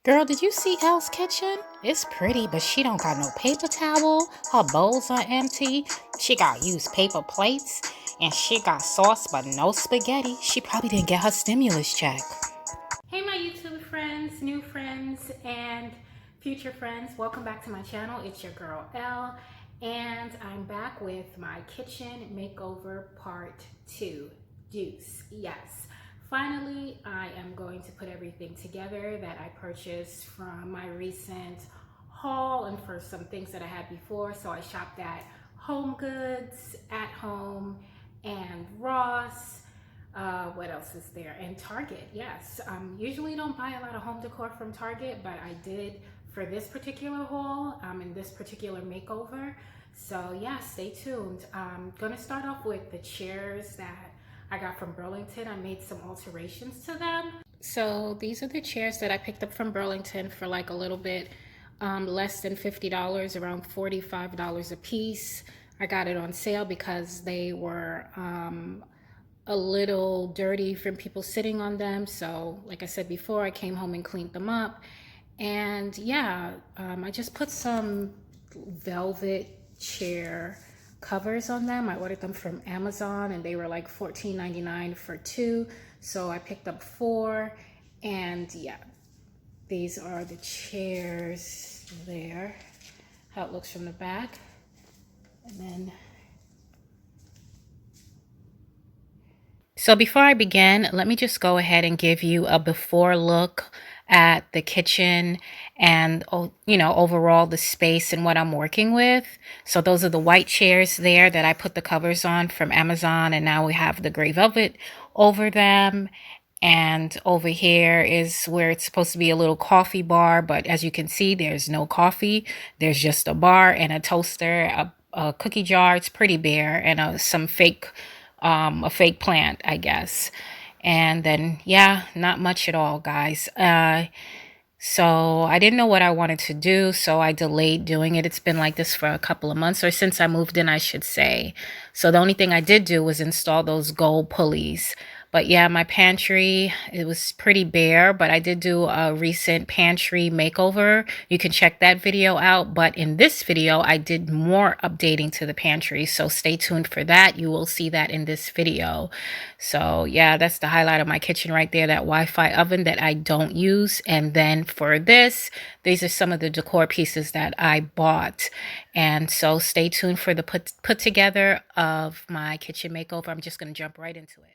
Girl, did you see Elle's kitchen? It's pretty, but she don't got no paper towel. Her bowls are empty. She got used paper plates. And she got sauce, but no spaghetti. She probably didn't get her stimulus check. Hey, my YouTube friends, new friends, and future friends. Welcome back to my channel. It's your girl, Elle. And I'm back with my kitchen makeover part 2. Deuce. Yes. Finally, I am going to put everything together that I purchased from my recent haul and for some things that I had before. So I shopped at Home Goods, At Home, and Ross. What else is there? And Target, yes. Usually don't buy a lot of home decor from Target, but I did for this particular haul and this particular makeover. So yeah, stay tuned. I'm gonna start off with the chairs that I got from Burlington. I made some alterations to them. So these are the chairs that I picked up from Burlington for like a little bit less than $50, around $45 a piece. I got it on sale because they were a little dirty from people sitting on them. So like I said before, I came home and cleaned them up. And yeah, I just put some velvet chair covers on them. I ordered them from Amazon and they were like $14.99 for 2. So I picked up 4. And yeah, these are the chairs there. How it looks from the back. And then so before I begin, let me just go ahead and give you a before look at the kitchen and, you know, overall the space and what I'm working with. So those are the white chairs there that I put the covers on from Amazon, and now we have the gray velvet over them. And over here is where it's supposed to be a little coffee bar, but as you can see, there's no coffee. There's just a bar and a toaster, a cookie jar. It's pretty bare, and some fake a fake plant, I guess. And then yeah, not much at all, guys. So I didn't know what I wanted to do, so I delayed doing it. It's been like this for a couple of months, or since I moved in, I should say. So the only thing I did do was install those gold pulleys. But yeah, my pantry, it was pretty bare, but I did do a recent pantry makeover. You can check that video out. But in this video, I did more updating to the pantry. So stay tuned for that. You will see that in this video. So yeah, that's the highlight of my kitchen right there, that Wi-Fi oven that I don't use. And then for this, these are some of the decor pieces that I bought. And so stay tuned for the put together of my kitchen makeover. I'm just going to jump right into it.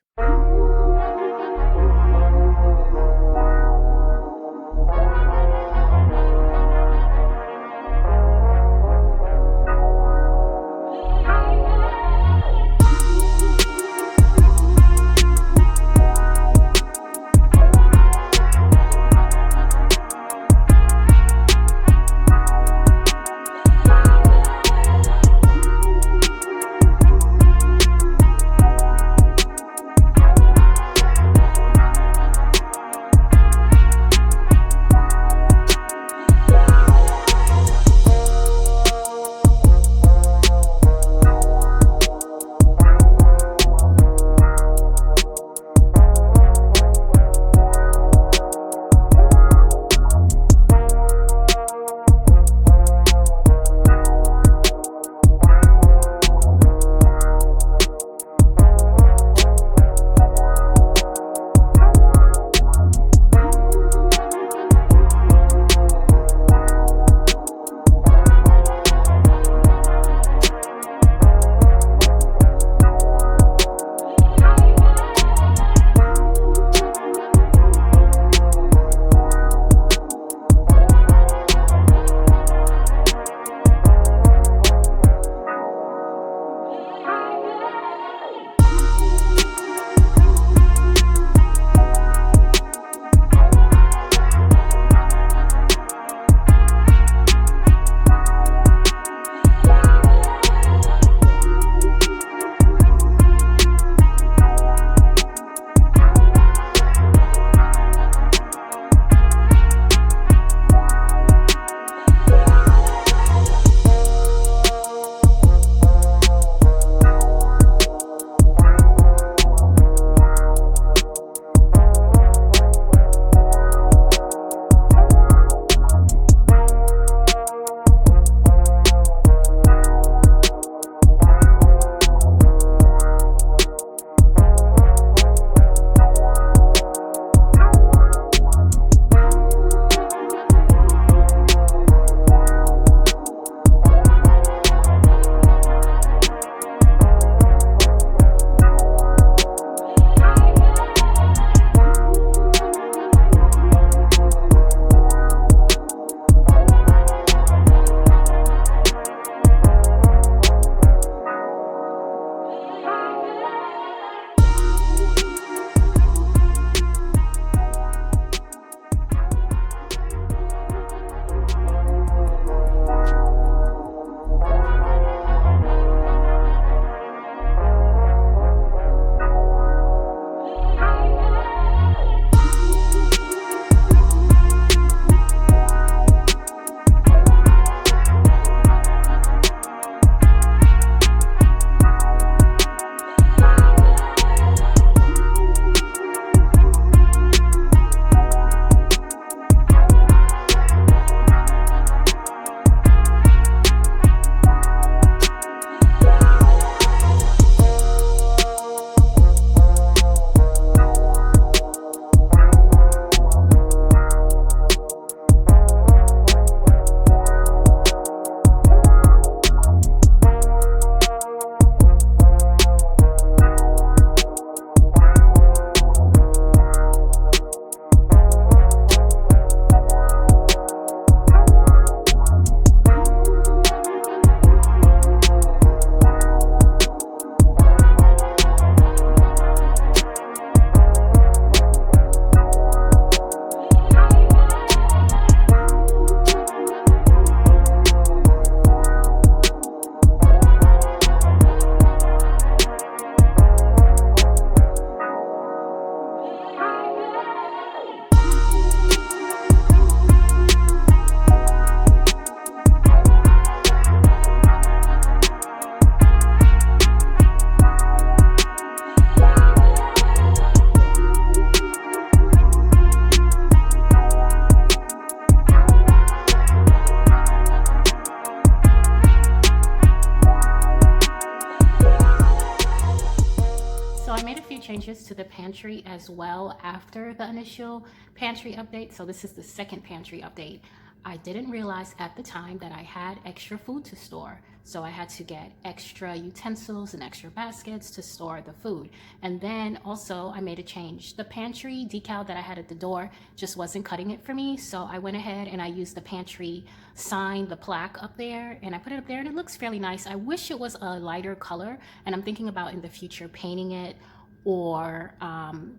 changes to the pantry as well after the initial pantry update. So this is the second pantry update. I didn't realize at the time that I had extra food to store. So I had to get extra utensils and extra baskets to store the food. And then also I made a change. The pantry decal that I had at the door just wasn't cutting it for me. So I went ahead and I used the pantry sign, the plaque up there, and I put it up there and it looks fairly nice. I wish it was a lighter color, and I'm thinking about in the future painting it or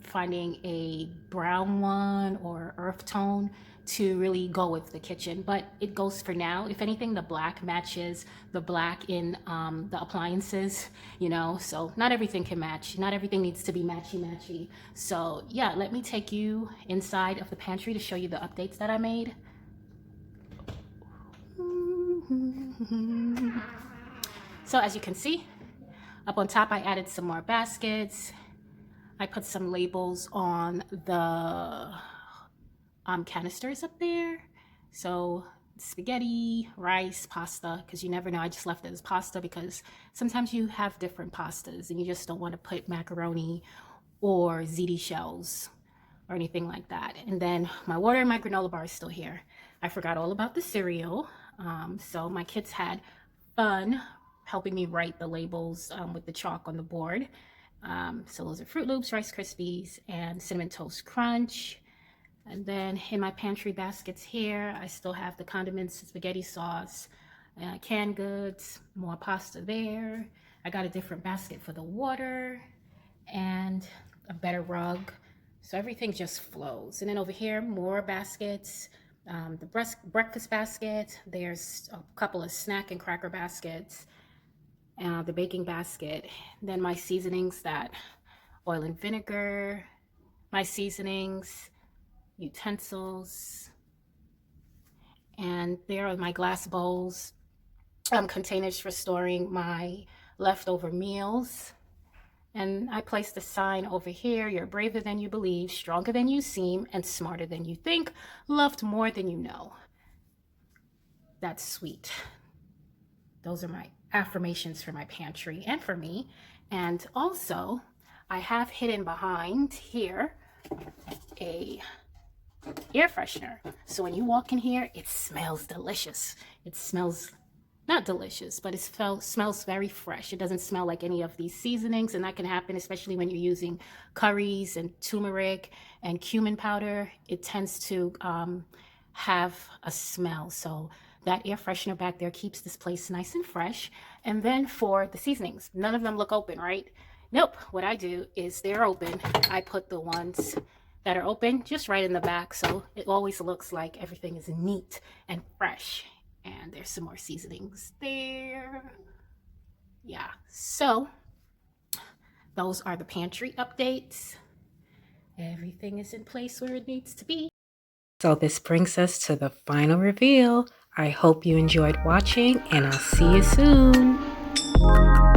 finding a brown one or earth tone to really go with the kitchen, but it goes for now. If anything, the black matches the black in the appliances, you know, so not everything can match. Not everything needs to be matchy-matchy. So yeah, let me take you inside of the pantry to show you the updates that I made. So as you can see, up on top I added some more baskets. I put some labels on the canisters up there. So spaghetti, rice, pasta, because you never know. I just left it as pasta because sometimes you have different pastas and you just don't want to put macaroni or ziti shells or anything like that. And then my water and my granola bar is still here. I forgot all about the cereal. So my kids had fun helping me write the labels with the chalk on the board. So those are Fruit Loops, Rice Krispies, and Cinnamon Toast Crunch. And then in my pantry baskets here, I still have the condiments, spaghetti sauce, canned goods, more pasta there. I got a different basket for the water and a better rug. So everything just flows. And then over here, more baskets, the breakfast basket. There's a couple of snack and cracker baskets, the baking basket. Then my seasonings, that oil and vinegar, my seasonings, utensils, and there are my glass bowls, containers for storing my leftover meals. And I placed a sign over here: you're braver than you believe, stronger than you seem, and smarter than you think, loved more than you know. That's sweet. Those are my affirmations for my pantry and for me. And also I have hidden behind here a air freshener, so when you walk in here it smells delicious. It smells not delicious, but it smells very fresh. It doesn't smell like any of these seasonings, and that can happen especially when you're using curries and turmeric and cumin powder. It tends to have a smell, so that air freshener back there keeps this place nice and fresh. And then for the seasonings, none of them look open, right? Nope. What I do is they're open. I put the ones that are open just right in the back, so it always looks like everything is neat and fresh. And there's some more seasonings there. Yeah, so those are the pantry updates. Everything is in place where it needs to be. So this brings us to the final reveal. I hope you enjoyed watching, and I'll see you soon.